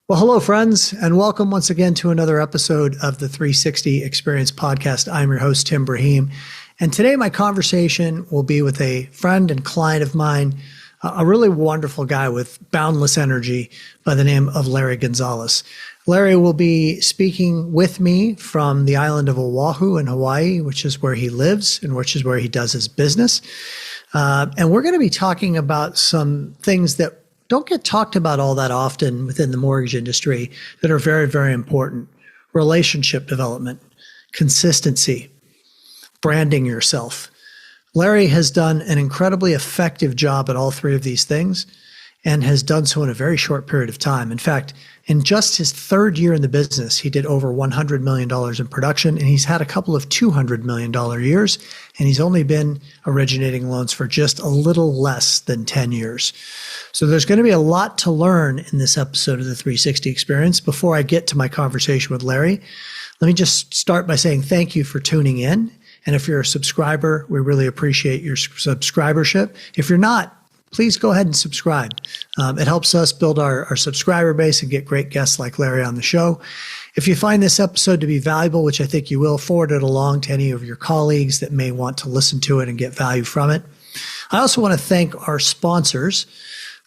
Well, hello, friends, and welcome once again to another episode of the 360 Experience podcast. I'm your host, Tim Brahim, and today my conversation will be with a friend and client of mine, a really wonderful guy with boundless energy by the name of Larry Gonzales. Larry will be speaking with me from the island of Oahu in Hawaii, which is where he lives and which is where he does his business. And we're going to be talking about some things that don't get talked about all that often within the mortgage industry that are very, very important. Relationship development, consistency, branding yourself. Larry has done an incredibly effective job at all three of these things and has done so in a very short period of time. In fact, in just his third year in the business, he did over $100 million in production, and he's had a couple of $200 million years, and he's only been originating loans for just a little less than 10 years. So there's going to be a lot to learn in this episode of the 360 Experience. Before I get to my conversation with Larry, let me just start by saying thank you for tuning in. And if you're a subscriber, we really appreciate your subscribership. If you're not, please go ahead and subscribe. It helps us build our subscriber base and get great guests like Larry on the show. If you find this episode to be valuable, which I think you will, forward it along to any of your colleagues that may want to listen to it and get value from it. I also want to thank our sponsors.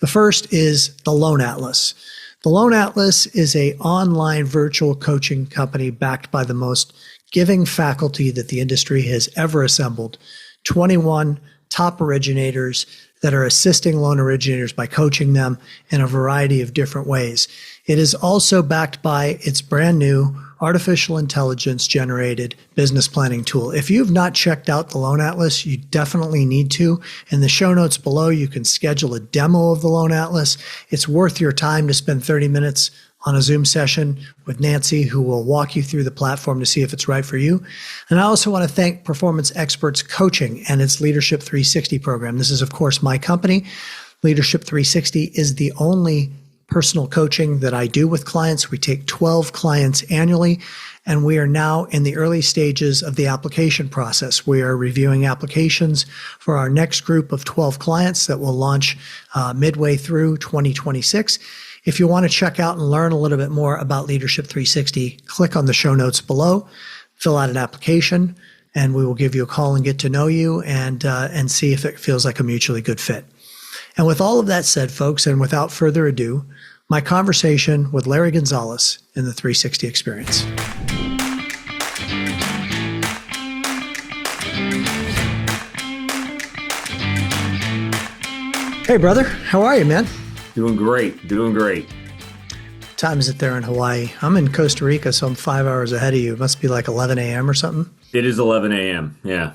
The first is the Loan Atlas. The Loan Atlas is an online virtual coaching company backed by the most giving faculty that the industry has ever assembled. 21 top originators that are assisting loan originators by coaching them in a variety of different ways. It is also backed by its brand new artificial intelligence generated business planning tool. If you've not checked out the Loan Atlas, you definitely need to. In the show notes below, you can schedule a demo of the Loan Atlas. It's worth your time to spend 30 minutes on a Zoom session with Nancy, who will walk you through the platform to see if it's right for you. And I also want to thank Performance Experts Coaching and its Leadership 360 program. This is, of course, my company. Leadership 360 is the only personal coaching that I do with clients. We take 12 clients annually, and we are now in the early stages of the application process. We are reviewing applications for our next group of 12 clients that will launch midway through 2026. If you want to check out and learn a little bit more about Leadership 360, click on the show notes below, fill out an application, and we will give you a call and get to know you and see if it feels like a mutually good fit. And with all of that said, folks, and without further ado, my conversation with Larry Gonzales in the 360 Experience. Hey, brother. How are you, man? Doing great. What time is it there in Hawaii? I'm in Costa Rica, so I'm 5 hours ahead of you. It must be like 11 a.m. or something. It is 11 a.m. Yeah.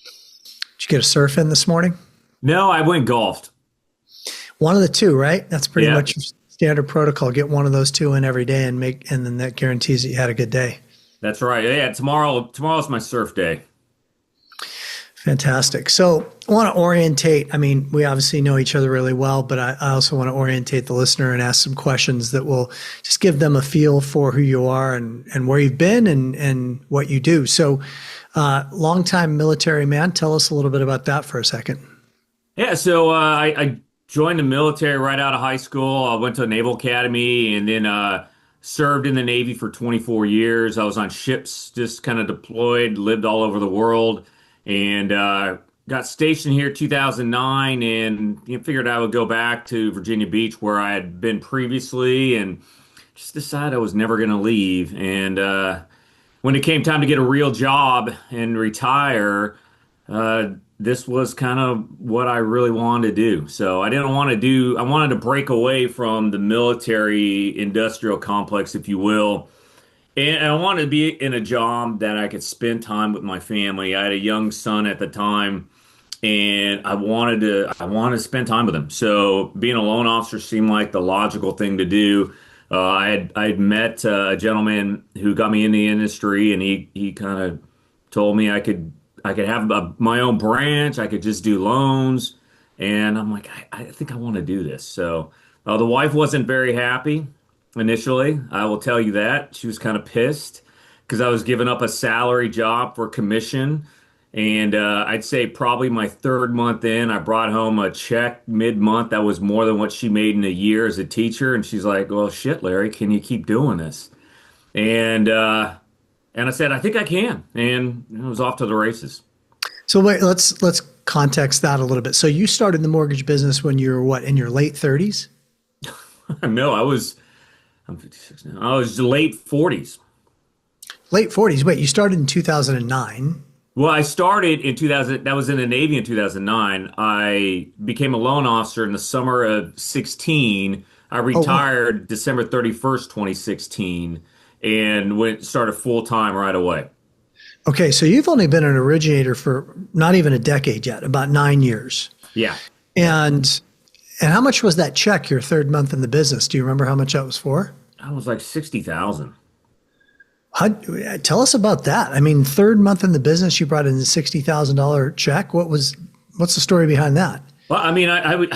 Did you get a surf in this morning? No, I went golfed. One of the two, right? That's pretty much standard protocol. Get one of those two in every day and then that guarantees that you had a good day. That's right. Yeah, tomorrow's my surf day. Fantastic. So I want to orientate. I mean, we obviously know each other really well, but I also want to orientate the listener and ask some questions that will just give them a feel for who you are and where you've been and what you do. So longtime military man, tell us a little bit about that for a second. Yeah, so I joined the military right out of high school. I went to a Naval Academy and then served in the Navy for 24 years. I was on ships, just kind of deployed, lived all over the world. And got stationed here 2009 and figured I would go back to Virginia Beach where I had been previously and just decided I was never going to leave. And when it came time to get a real job and retire, this was kind of what I really wanted to do. So I wanted to break away from the military industrial complex, if you will. And I wanted to be in a job that I could spend time with my family. I had a young son at the time, and I wanted to spend time with him. So being a loan officer seemed like the logical thing to do. I had met a gentleman who got me in the industry, and he kind of told me I could have my own branch. I could just do loans, and I'm like, I think I want to do this. So the wife wasn't very happy. Initially, I will tell you that. She was kind of pissed because I was giving up a salary job for commission. And I'd say probably my third month in, I brought home a check mid-month that was more than what she made in a year as a teacher. And she's like, "Well, shit, Larry, can you keep doing this?" And and I said, "I think I can." And it was off to the races. So wait, let's context that a little bit. So you started the mortgage business when you were what, in your late 30s? No, I'm 56 now. I was late 40s. Late 40s. Wait, you started in 2009. Well, I started in 2000. That was in the Navy in 2009. I became a loan officer in the summer of 16. I Oh, wow. retired December 31st, 2016, and went started full time right away. Okay, so you've only been an originator for not even a decade yet, about 9 years. Yeah, And how much was that check your third month in the business? Do you remember how much that was for? I was like 60,000. How, tell us about that. I mean, third month in the business, you brought in a $60,000 check. What's the story behind that? Well, I mean, I would,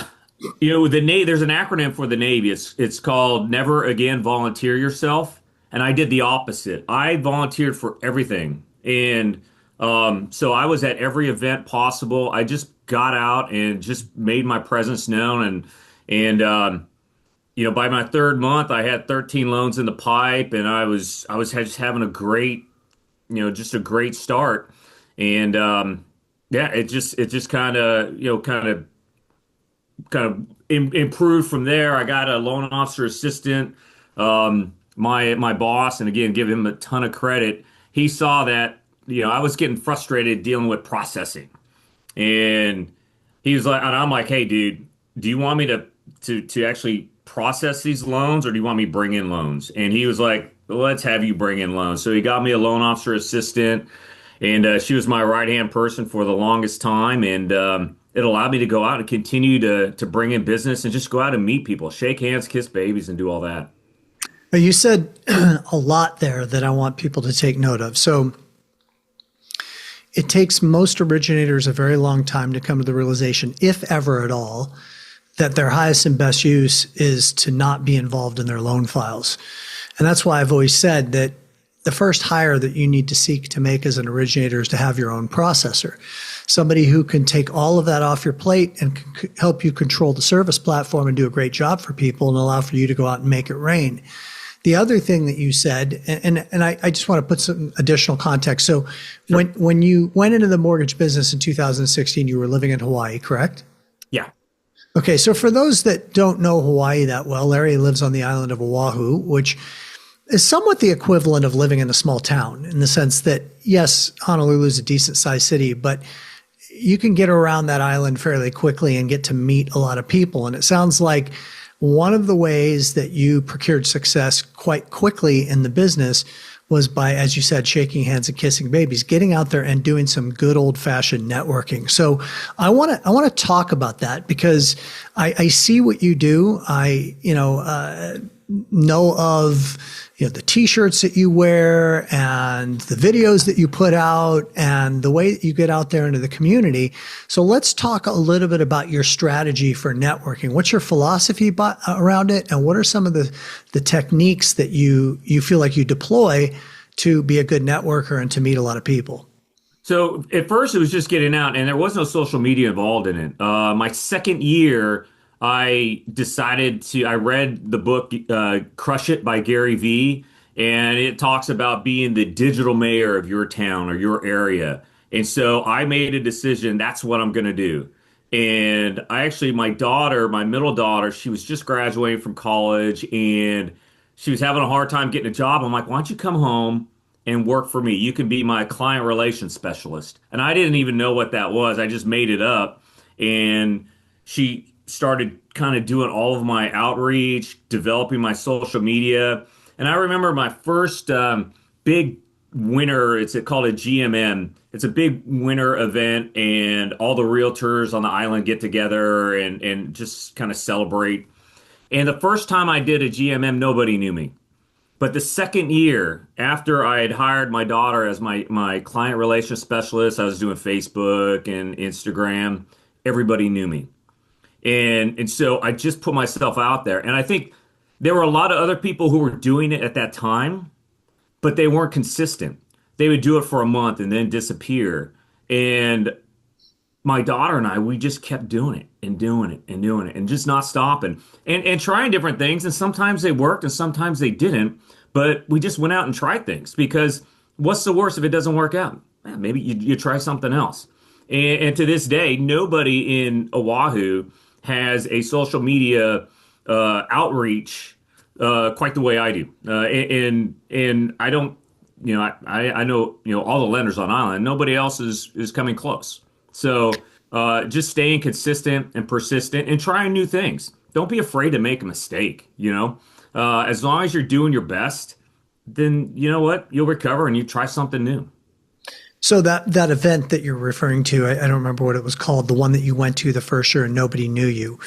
the Navy. There's an acronym for the Navy. It's called Never Again Volunteer Yourself, and I did the opposite. I volunteered for everything, and so I was at every event possible. I just got out and just made my presence known, and by my third month, I had 13 loans in the pipe, and I was just having a great, just a great start, and yeah, it just kind of improved from there. I got a loan officer assistant. My boss, and again, give him a ton of credit. He saw that I was getting frustrated dealing with processing, and he was like, and I'm like, "Hey, dude, do you want me to actually process these loans, or do you want me to bring in loans?" And he was like, "Well, let's have you bring in loans." So he got me a loan officer assistant, and she was my right hand person for the longest time, and it allowed me to go out and continue to bring in business and just go out and meet people, shake hands, kiss babies, and do all that. You said a lot there that I want people to take note of. So it takes most originators a very long time to come to the realization, if ever at all, that their highest and best use is to not be involved in their loan files. And that's why I've always said that the first hire that you need to seek to make as an originator is to have your own processor, somebody who can take all of that off your plate and can help you control the service platform and do a great job for people and allow for you to go out and make it rain. The other thing that you said, and I just want to put some additional context. So Sure. when you went into the mortgage business in 2016, you were living in Hawaii, correct? Yeah. Okay, so for those that don't know Hawaii that well, Larry lives on the island of Oahu, which is somewhat the equivalent of living in a small town in the sense that, yes, Honolulu is a decent sized city, but you can get around that island fairly quickly and get to meet a lot of people. And it sounds like one of the ways that you procured success quite quickly in the business was by, as you said, shaking hands and kissing babies, getting out there and doing some good old fashioned networking. So I want to talk about that because I see what you do. I know of the t-shirts that you wear and the videos that you put out and the way that you get out there into the community. So let's talk a little bit about your strategy for networking. What's your philosophy around it, and what are some of the techniques that you feel like you deploy to be a good networker and to meet a lot of people? So at first it was just getting out, and there was no social media involved in it. My second year, I read the book Crush It by Gary Vee, and it talks about being the digital mayor of your town or your area. And so I made a decision, that's what I'm going to do. And my middle daughter, she was just graduating from college and she was having a hard time getting a job. I'm like, why don't you come home and work for me? You can be my client relations specialist. And I didn't even know what that was. I just made it up. And she started kind of doing all of my outreach, developing my social media. And I remember my first big winter, it's called a GMM. It's a big winter event, and all the realtors on the island get together and just kind of celebrate. And the first time I did a GMM, nobody knew me. But the second year, after I had hired my daughter as my client relations specialist, I was doing Facebook and Instagram. Everybody knew me. And so I just put myself out there. And I think there were a lot of other people who were doing it at that time, but they weren't consistent. They would do it for a month and then disappear. And my daughter and I, we just kept doing it and doing it and doing it and just not stopping and trying different things. And sometimes they worked and sometimes they didn't. But we just went out and tried things because what's the worst if it doesn't work out? Maybe you try something else. And to this day, nobody in Oahu has a social media outreach quite the way I do. And I don't, I know, all the lenders on island. Nobody else is coming close. So just staying consistent and persistent and trying new things. Don't be afraid to make a mistake, As long as you're doing your best, then you know what? You'll recover and you try something new. So that event that you're referring to, I don't remember what it was called, the one that you went to the first year and nobody knew you.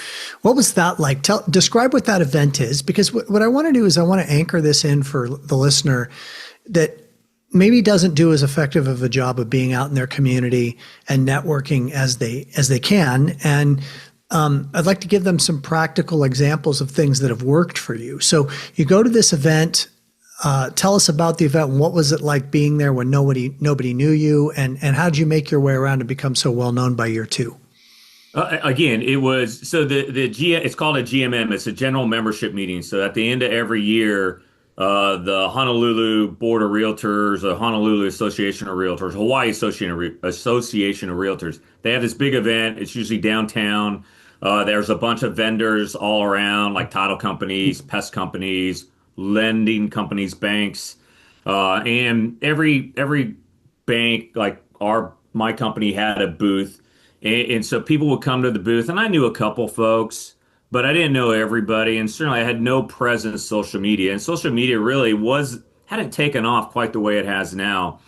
What was that like? Describe what that event is, because what I want to do is I want to anchor this in for the listener that maybe doesn't do as effective of a job of being out in their community and networking as they can. And I'd like to give them some practical examples of things that have worked for you. So you go to this event. Tell us about the event. What was it like being there when nobody knew you, and how did you make your way around and become so well known by year two? Again, it was so it's called a GMM. It's a general membership meeting. So at the end of every year, the Honolulu Board of Realtors, the Honolulu Association of Realtors, Hawaii Association of Realtors, they have this big event. It's usually downtown. There's a bunch of vendors all around, like title companies, pest companies, lending companies, banks, and every bank, like my company, had a booth, and so people would come to the booth, and I knew a couple folks, but I didn't know everybody, and certainly I had no presence in social media, and social media really hadn't taken off quite the way it has now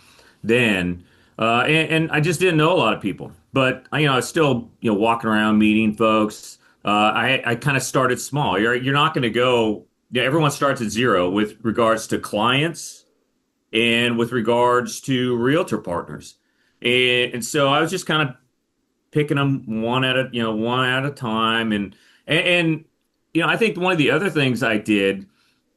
then, and I just didn't know a lot of people, but I was still walking around meeting folks. I kind of started small. You're not going to go. Yeah, everyone starts at zero with regards to clients and with regards to realtor partners. And so I was just kind of picking them one at a time. And I think one of the other things I did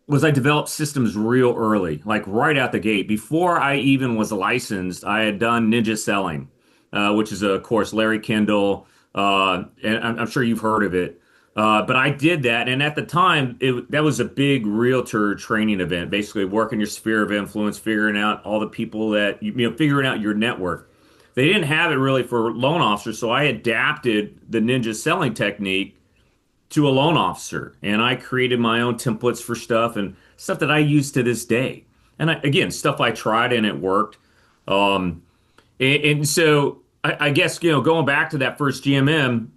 was I developed systems real early, like right out the gate. Before I even was licensed, I had done ninja selling, which is of course Larry Kendall, and I'm sure you've heard of it. But I did that, and at the time, that was a big realtor training event. Basically, working your sphere of influence, figuring out all the people that figuring out your network. They didn't have it really for loan officers, so I adapted the ninja selling technique to a loan officer, and I created my own templates for stuff and stuff that I use to this day. And again, stuff I tried and it worked. And so I guess going back to that first GMM,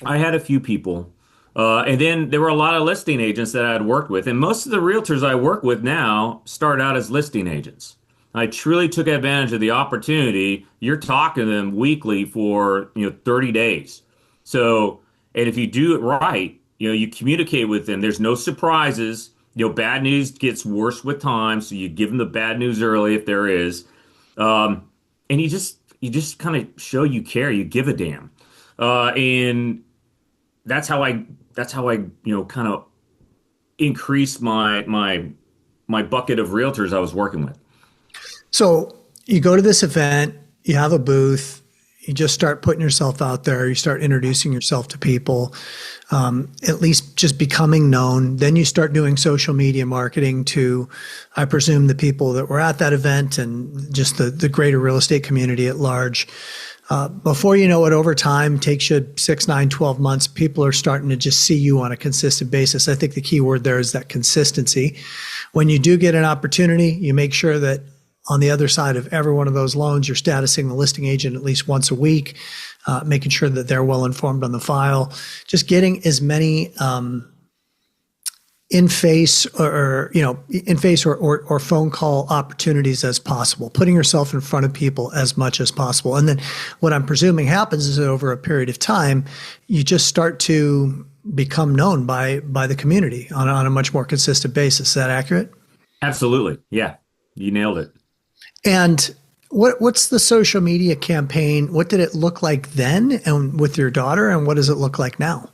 I had a few people. And then there were a lot of listing agents that I had worked with. And most of the realtors I work with now start out as listing agents. I truly took advantage of the opportunity. You're talking to them weekly for 30 days. So, and if you do it right, you communicate with them. There's no surprises. Bad news gets worse with time. So you give them the bad news early if there is. And you just kind of show you care. You give a damn. And that's how I kind of increased my bucket of realtors I was working with. So you go to this event, you have a booth, you just start putting yourself out there, you start introducing yourself to people, at least just becoming known. Then you start doing social media marketing to, I presume, the people that were at that event and just the greater real estate community at large. Before you know it, over time, takes you 6, 9, 12 months, people are starting to just see you on a consistent basis. I think the key word there is that consistency. When you do get an opportunity, you make sure that on the other side of every one of those loans, you're statusing the listing agent at least once a week, making sure that they're well informed on the file, just getting as many in-face or phone call opportunities as possible, putting yourself in front of people as much as possible. And then what I'm presuming happens is that over a period of time, you just start to become known by the community on a much more consistent basis. Is that accurate? Absolutely. Yeah, you nailed it. And what's the social media campaign? What did it look like then and with your daughter, and what does it look like now?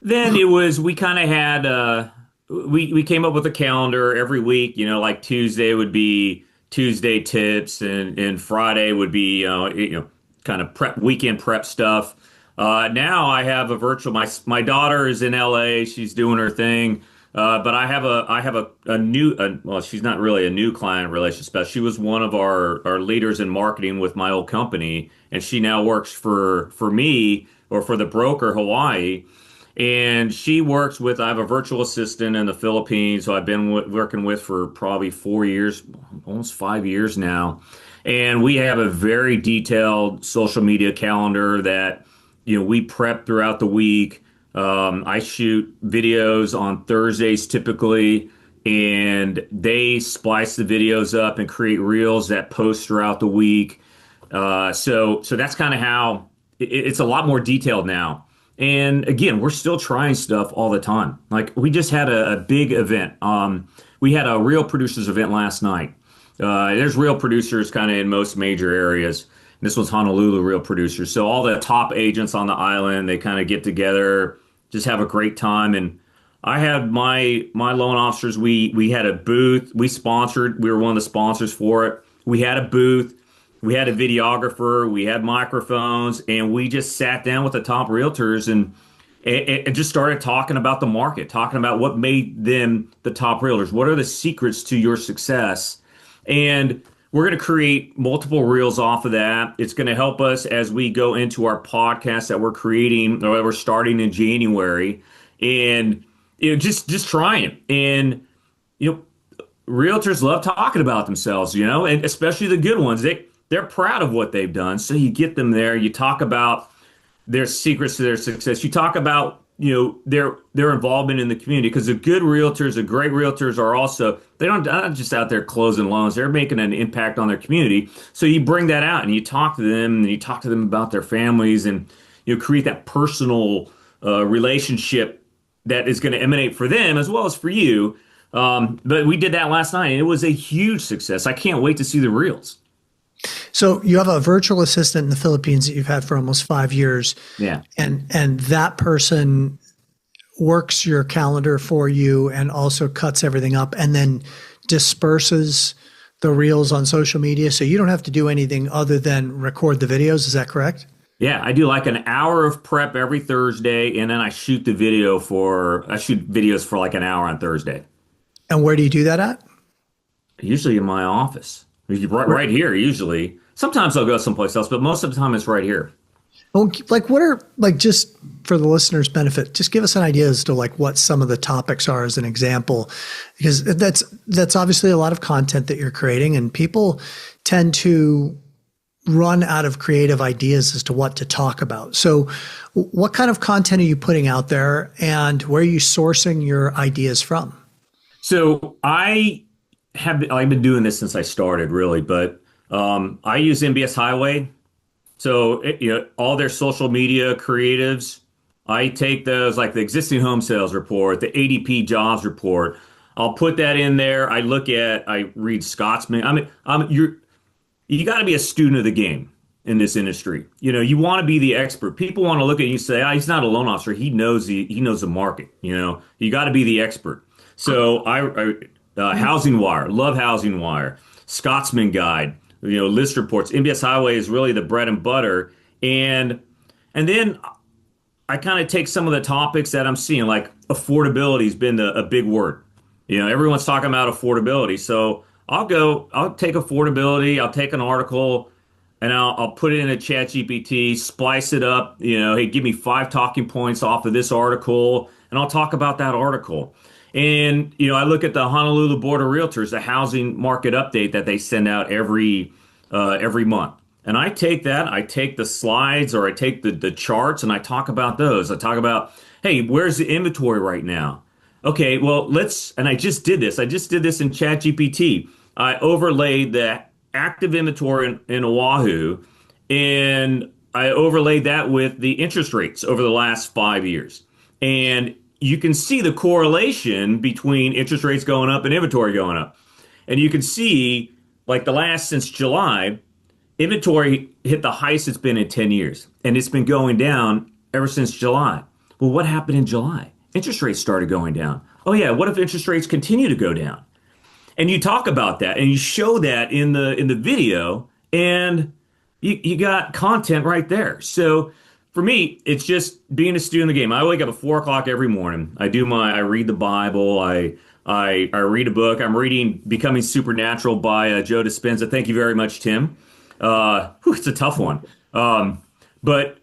Then we kind of had, we came up with a calendar every week, like Tuesday would be Tuesday tips, and Friday would be kind of prep weekend prep stuff. Now I have a virtual. My daughter is in LA. She's doing her thing. But I have a new well, she's not really a new client relationship specialist. She was one of our leaders in marketing with my old company, and she now works for me or for the broker Hawaii. And she works with, I have a virtual assistant in the Philippines, who I've been working with for probably 4 years, almost 5 years now. And we have a very detailed social media calendar that, we prep throughout the week. I shoot videos on Thursdays typically, and they splice the videos up and create reels that post throughout the week. So that's kind of how it's a lot more detailed now. And again, we're still trying stuff all the time. Like we just had a big event. We had a Real Producers event last night. There's Real Producers kind of in most major areas. This was Honolulu Real Producers. So all the top agents on the island, they kind of get together, just have a great time. And I had my loan officers. We had a booth. We were one of the sponsors for it. We had a booth. We had a videographer, we had microphones, and we just sat down with the top realtors and just started talking about the market, talking about what made them the top realtors. What are the secrets to your success? And we're going to create multiple reels off of that. It's going to help us as we go into our podcast that we're creating or we're starting in January, and just trying it. And realtors love talking about themselves, and especially the good ones. They're proud of what they've done. So you get them there. You talk about their secrets to their success. You talk about, their involvement in the community, because the good realtors, the great realtors are also, they're not just out there closing loans. They're making an impact on their community. So you bring that out and you talk to them, and you talk to them about their families, and create that personal relationship that is going to emanate for them as well as for you. But we did that last night, and it was a huge success. I can't wait to see the reels. So you have a virtual assistant in the Philippines that you've had for almost 5 years. Yeah. And that person works your calendar for you and also cuts everything up and then disperses the reels on social media. So you don't have to do anything other than record the videos. Is that correct? Yeah, I do like an hour of prep every Thursday, and then I shoot videos for like an hour on Thursday. And where do you do that at? Usually in my office. Right here, usually. Sometimes I'll go someplace else, but most of the time it's right here. Well, just for the listeners' benefit, just give us an idea as to what some of the topics are as an example, because that's obviously a lot of content that you're creating, and people tend to run out of creative ideas as to what to talk about. So what kind of content are you putting out there, and where are you sourcing your ideas from? So I've been doing this since I started, really, but I use MBS Highway. So all their social media creatives, I take those, like the existing home sales report, the ADP jobs report. I'll put that in there. I read Scotsman. You got to be a student of the game in this industry. You want to be the expert. People want to look at you and say, he's not a loan officer. He knows the market. You got to be the expert. So Housing Wire, love Housing Wire, Scotsman Guide, list reports. MBS Highway is really the bread and butter, and then I kind of take some of the topics that I'm seeing, like affordability has been a big word. Everyone's talking about affordability, so I'll take affordability, I'll take an article, and I'll put it in a ChatGPT, splice it up. Hey, give me 5 talking points off of this article, and I'll talk about that article. And, I look at the Honolulu Board of Realtors, the housing market update that they send out every month. And I take the slides, or I take the charts, and I talk about those. I talk about, hey, where's the inventory right now? Okay, well, and I just did this. in ChatGPT. I overlaid the active inventory in Oahu, and I overlaid that with the interest rates over the last 5 years. And you can see the correlation between interest rates going up and inventory going up. And you can see, since July, inventory hit the highest it's been in 10 years. And it's been going down ever since July. Well, what happened in July? Interest rates started going down. Oh yeah, what if interest rates continue to go down? and you talk about that and you show that in the video, and you got content right there. So for me, it's just being a student of the game. I wake up at 4 o'clock every morning. I read the Bible. I read a book. I'm reading Becoming Supernatural by Joe Dispenza. Thank you very much, Tim. It's a tough one. But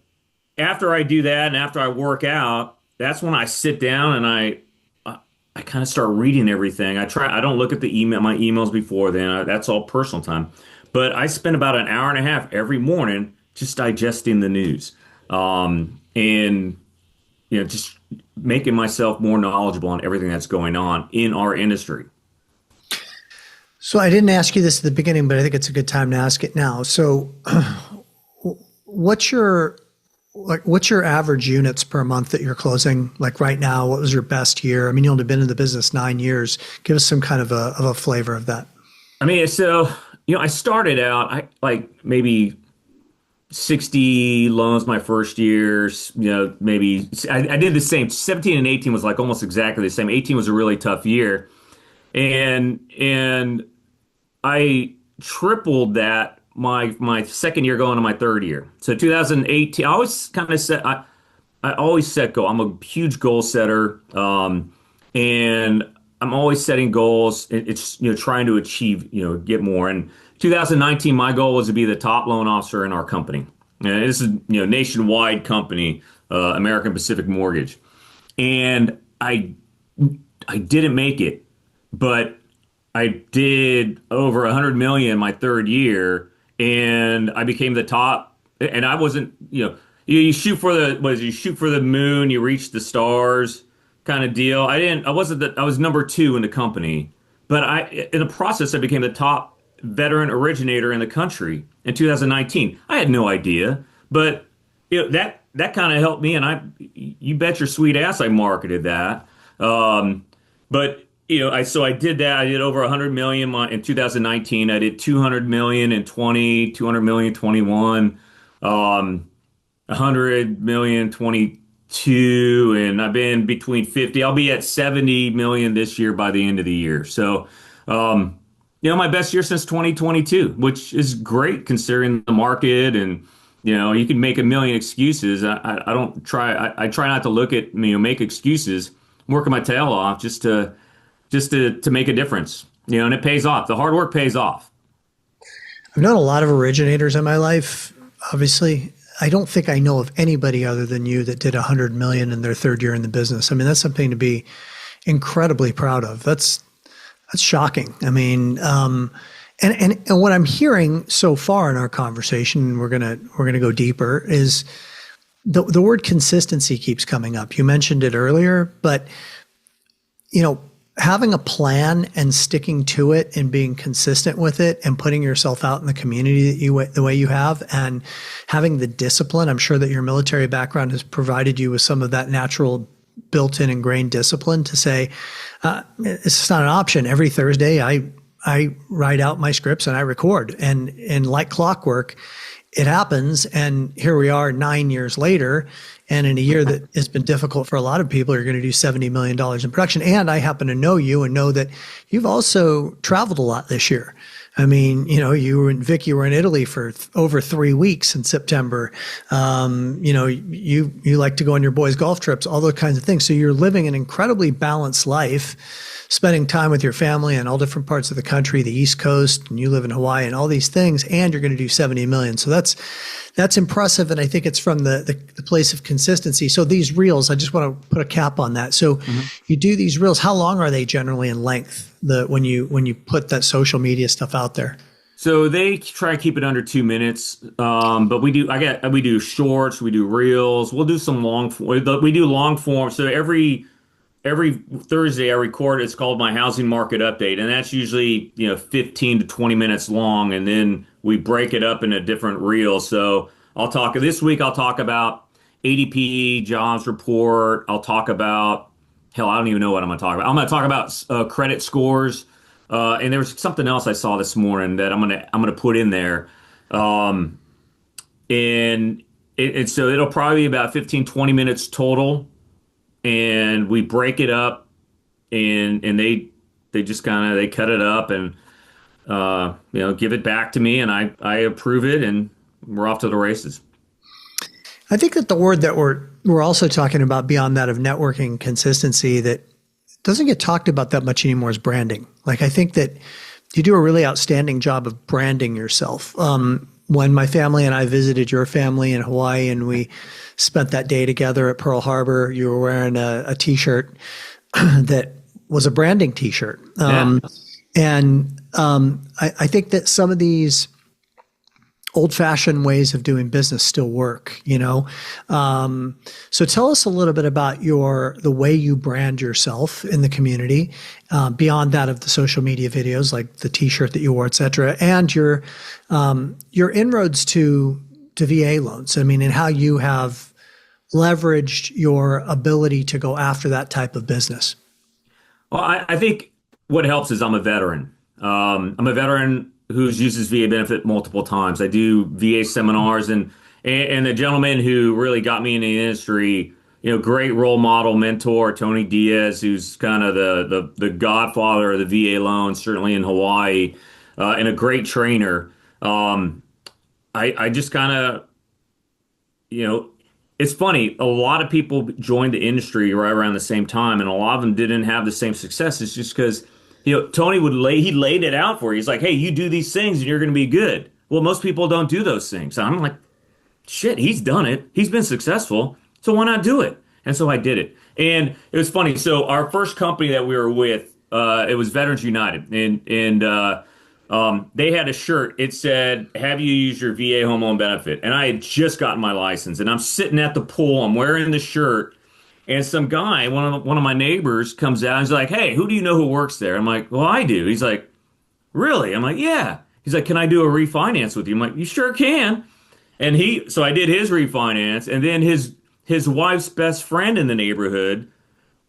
after I do that and after I work out, that's when I sit down and I kind of start reading everything. I don't look at my emails before then. That's all personal time. But I spend about an hour and a half every morning just digesting the news. And just making myself more knowledgeable on everything that's going on in our industry. So I didn't ask you this at the beginning, but I think it's a good time to ask it now. So what's your average units per month that you're closing? Like right now, what was your best year? I mean, you've only been in the business 9 years. Give us some kind of a flavor of that. I mean, so, I started out, maybe 60 loans my first year, maybe I did the same. 17 and 18 was like almost exactly the same. 18 was a really tough year. And I tripled that my second year going to my third year. So 2018, I always kind of set I always set goal. I'm a huge goal setter. And I'm always setting goals. It's trying to achieve, get more. And 2019, my goal was to be the top loan officer in our company. And this is nationwide company, American Pacific Mortgage, and I didn't make it, but I did over 100 million my third year, and I became the top. And I wasn't, you shoot for you shoot for the moon, you reach the stars kind of deal. I was number 2 in the company, but in the process, I became the top veteran originator in the country in 2019. I had no idea, but that kind of helped me, and you bet your sweet ass I marketed that. But I did that. I did over 100 million in 2019. I did 200 million in 20, 200 million 21, 100 million 22, and I've been between 50. I'll be at 70 million this year by the end of the year. So, my best year since 2022, which is great considering the market, and you can make a million excuses. I don't try. I try not to look at make excuses. I'm working my tail off just to make a difference. And it pays off. The hard work pays off. I've known a lot of originators in my life. Obviously, I don't think I know of anybody other than you that did 100 million in their third year in the business. I mean, that's something to be incredibly proud of. That's shocking. I mean, and what I'm hearing so far in our conversation, we're gonna go deeper, is the word consistency keeps coming up. You mentioned it earlier, but having a plan and sticking to it and being consistent with it and putting yourself out in the community the way you have, and having the discipline. I'm sure that your military background has provided you with some of that natural built-in ingrained discipline to say, it's not an option. Every Thursday, I write out my scripts and I record, and like clockwork, it happens. And here we are 9 years later, and in a year that has been difficult for a lot of people, you're going to do $70 million in production. And I happen to know you and know that you've also traveled a lot this year. I mean, Vic, you were in Italy for over 3 weeks in September. You like to go on your boys' golf trips, all those kinds of things. So you're living an incredibly balanced life, spending time with your family in all different parts of the country, the East Coast, and you live in Hawaii and all these things, and you're going to do 70 million. So that's impressive. And I think it's from the place of consistency. So these reels, I just want to put a cap on that. So you do these reels. How long are they generally in length? When you put that social media stuff out there? So they try to keep it under 2 minutes. But we do shorts, we do reels, we'll do some we do long form. So every Thursday I record, it's called my housing market update. And that's usually, 15 to 20 minutes long. And then we break it up into different reels. So this week I'll talk about ADP jobs report. I'll talk about, hell, I don't even know what I'm going to talk about. I'm going to talk about credit scores. And there was something else I saw this morning that I'm gonna put in there. And so it'll probably be about 15, 20 minutes total. And we break it up, and they they just kind of they cut it up and give it back to me, and I approve it, and we're off to the races. I think that the word that we're also talking about beyond that of networking consistency that doesn't get talked about that much anymore is branding. Like I think that you do a really outstanding job of branding yourself. When my family and I visited your family in Hawaii and we spent that day together at Pearl Harbor, you were wearing a t-shirt that was a branding t-shirt. Yeah. I think that some of these old-fashioned ways of doing business still work, you know? So tell us a little bit about the way you brand yourself in the community, beyond that of the social media videos, like the t-shirt that you wore, et cetera, and your inroads to VA loans. I mean, and how you have leveraged your ability to go after that type of business. Well, I think what helps is I'm a veteran. I'm a veteran who's used his VA benefit multiple times. I do VA seminars, and the gentleman who really got me in the industry, great role model, mentor, Tony Diaz, who's kind of the godfather of the VA loan, certainly in Hawaii, and a great trainer. I just kind of, it's funny. A lot of people joined the industry right around the same time, and a lot of them didn't have the same success. It's just because Tony he laid it out for you. He's like, hey, you do these things and you're going to be good. Well, most people don't do those things. And I'm like, shit, he's done it. He's been successful. So why not do it? And so I did it. And it was funny. So our first company that we were with, it was Veterans United. And they had a shirt. It said, have you used your VA home loan benefit? And I had just gotten my license. And I'm sitting at the pool. I'm wearing the shirt. And some guy, one of my neighbors, comes out and he's like, hey, who do you know who works there? I'm like, well, I do. He's like, really? I'm like, yeah. He's like, can I do a refinance with you? I'm like, you sure can. So I did his refinance, and then his wife's best friend in the neighborhood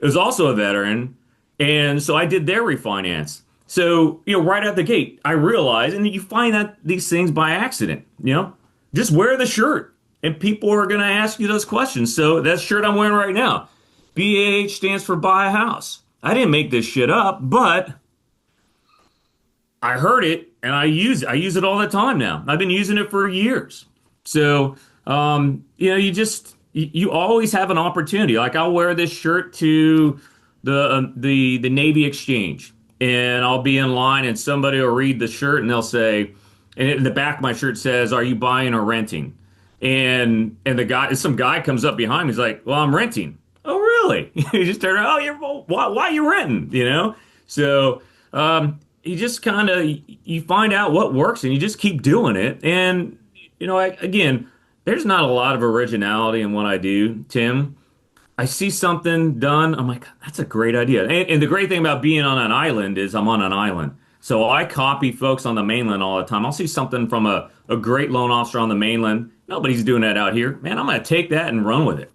is also a veteran, and so I did their refinance. So, right out the gate, I realized, and you find that these things by accident, just wear the shirt. And people are going to ask you those questions. So that shirt I'm wearing right now, BAH stands for buy a house. I didn't make this shit up, but I heard it and I use it. I use it all the time now. I've been using it for years. So, you always have an opportunity. Like I'll wear this shirt to the Navy Exchange, and I'll be in line and somebody will read the shirt and they'll say, and in the back of my shirt says, are you buying or renting? And some guy comes up behind me. He's like, well, I'm renting. Oh, really? You just turn around. Why are you renting? So you just kind of, you find out what works and you just keep doing it. And, again, there's not a lot of originality in what I do, Tim. I see something done. I'm like, that's a great idea. And the great thing about being on an island is I'm on an island. So I copy folks on the mainland all the time. I'll see something from a great loan officer on the mainland. Nobody's doing that out here. Man, I'm going to take that and run with it.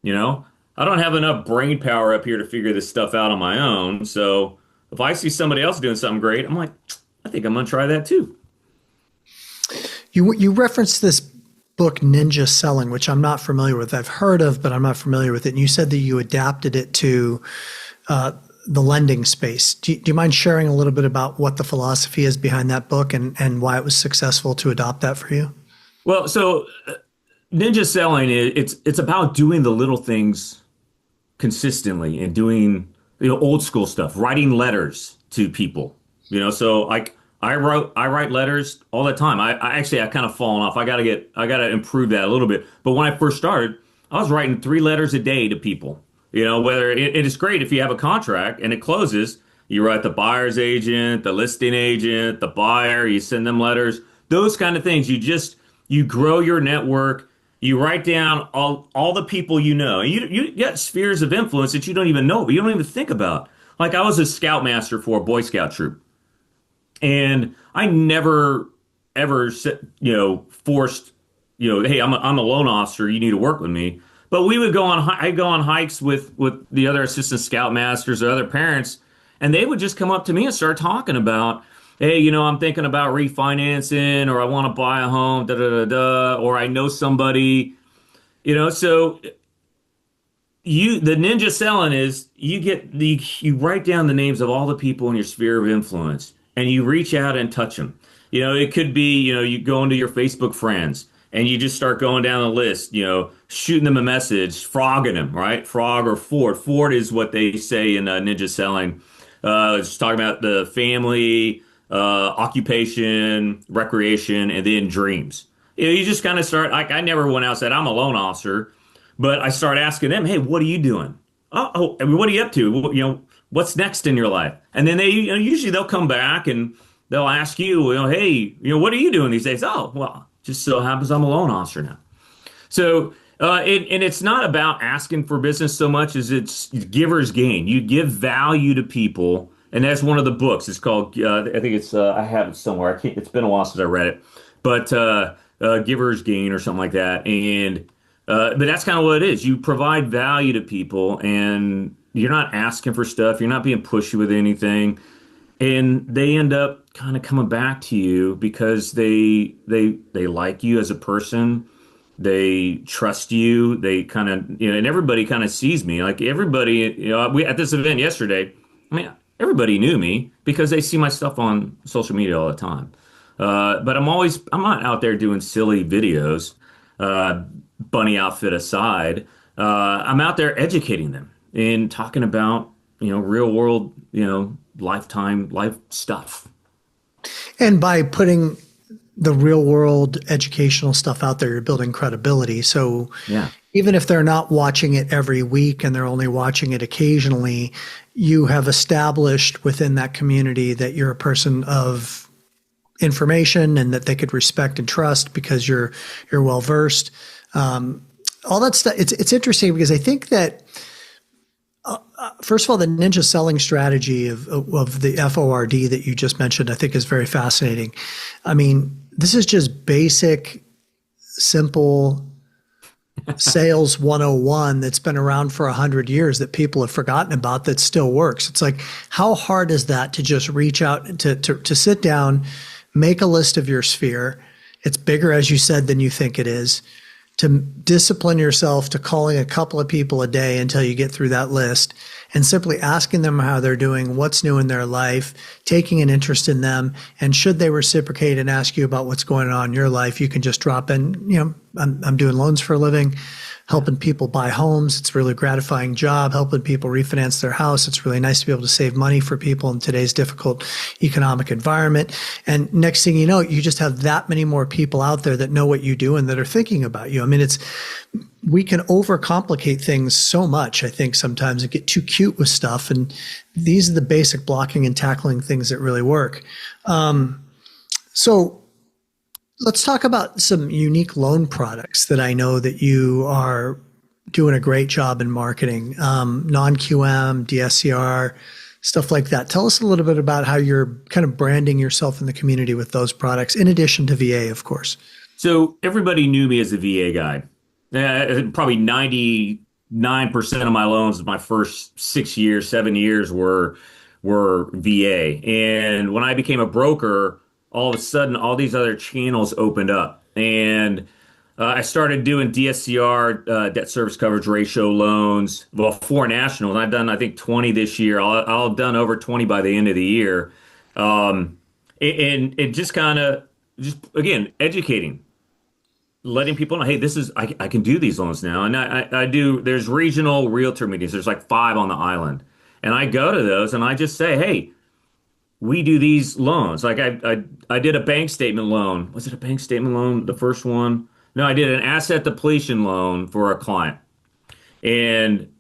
I don't have enough brain power up here to figure this stuff out on my own. So if I see somebody else doing something great, I'm like, I think I'm going to try that too. You referenced this book, Ninja Selling, which I'm not familiar with. I've heard of, but I'm not familiar with it. And you said that you adapted it to the lending space. Do you mind sharing a little bit about what the philosophy is behind that book and why it was successful to adopt that for you? Well, so Ninja Selling, it's about doing the little things consistently and doing old school stuff, writing letters to people. So like I write letters all the time. I kind of fallen off. I gotta improve that a little bit. But when I first started, I was writing 3 letters a day to people. Whether it is great if you have a contract and it closes, you write the buyer's agent, the listing agent, the buyer, you send them letters, those kind of things. You grow your network. You write down all the people you know. You get spheres of influence that you don't even know, but you don't even think about. Like I was a scoutmaster for a Boy Scout troop, and I never ever forced hey, I'm a loan officer. You need to work with me. But we would I'd go on hikes with the other assistant scoutmasters or other parents, and they would just come up to me and start talking about, hey, I'm thinking about refinancing, or I want to buy a home, or I know somebody, so the ninja selling is you write down the names of all the people in your sphere of influence and you reach out and touch them. It could be, you go into your Facebook friends and you just start going down the list, shooting them a message, frogging them, right? Frog or Ford. Ford is what they say in ninja selling. It's talking about the family, occupation, recreation, and then dreams. You just kind of start, like, I never went out and said, I'm a loan officer. But I start asking them, hey, what are you doing? I mean, what are you up to? What's next in your life? And then usually they'll come back and they'll ask you, hey, what are you doing these days? Oh, well, just so happens I'm a loan officer now. So, and it's not about asking for business so much as it's giver's gain. You give value to people, and that's one of the books. It's called, I think I have it somewhere. I can't. It's been a while since I read it, but giver's gain or something like that, and. But that's kind of what it is. You provide value to people and you're not asking for stuff. You're not being pushy with anything. And they end up kind of coming back to you because they like you as a person. They trust you. They kind of, and everybody kind of sees me. Like everybody, we at this event yesterday, I mean, everybody knew me because they see my stuff on social media all the time. But I'm not out there doing silly videos. Bunny outfit aside, I'm out there educating them and talking about, real world, lifetime life stuff. And by putting the real world educational stuff out there, you're building credibility. So Yeah. even if they're not watching it every week and they're only watching it occasionally, you have established within that community that you're a person of information and that they could respect and trust because you're well versed. All that stuff. It's interesting because I think that first of all, the ninja selling strategy of the FORD that you just mentioned, I think is very fascinating. I mean, this is just basic, simple sales 101 that's been around for 100 years that people have forgotten about that still works. It's like, how hard is that to just reach out to sit down, make a list of your sphere. It's bigger, as you said, than you think it is. To discipline yourself to calling a couple of people a day until you get through that list and simply asking them how they're doing, what's new in their life, taking an interest in them. And should they reciprocate and ask you about what's going on in your life, you can just drop in, I'm doing loans for a living, helping people buy homes. It's a really gratifying job, helping people refinance their house. It's really nice to be able to save money for people in today's difficult economic environment. And next thing you know, you just have that many more people out there that know what you do and that are thinking about you. I mean, we can overcomplicate things so much, I think, sometimes, and get too cute with stuff. And these are the basic blocking and tackling things that really work. So let's talk about some unique loan products that I know that you are doing a great job in marketing, non-QM, DSCR, stuff like that. Tell us a little bit about how you're kind of branding yourself in the community with those products, in addition to VA, of course. So everybody knew me as a VA guy. Probably 99% of my loans, my first 7 years were VA. And when I became a broker, all of a sudden, all these other channels opened up. And I started doing DSCR, debt service coverage ratio loans, well, 4 nationals. I've done, I think, 20 this year. I'll have done over 20 by the end of the year. And it just kind of, again, educating, letting people know, hey, I can do these loans now. And I do, there's regional realtor meetings. There's like 5 on the island. And I go to those and I just say, hey, we do these loans. Like I did a bank statement loan. Was it a bank statement loan? The first one? No, I did an asset depletion loan for a client. And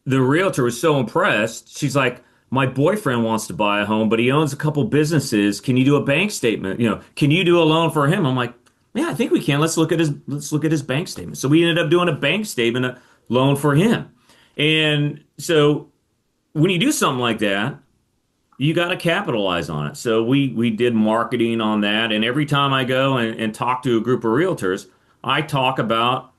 the realtor was so impressed. She's like, my boyfriend wants to buy a home, but he owns a couple businesses. Can you do a bank statement? Can you do a loan for him? I'm like, yeah, I think we can. Let's look at his bank statement. So we ended up doing a bank statement, a loan for him. And so when you do something like that, you got to capitalize on it. So we did marketing on that. And every time I go and talk to a group of realtors, I talk about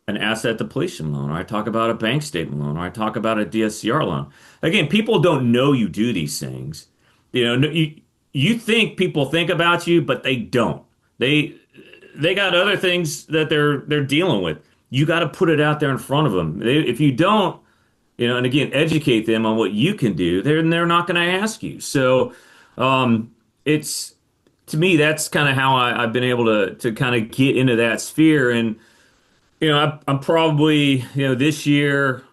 an asset depletion loan, or I talk about a bank statement loan, or I talk about a DSCR loan. Again, people don't know you do these things. You think people think about you, but they don't. They got other things that they're dealing with. You got to put it out there in front of them. If you don't, and again, educate them on what you can do. They're not going to ask you. So, it's to me, that's kind of how I've been able to kind of get into that sphere. And I'm probably, this year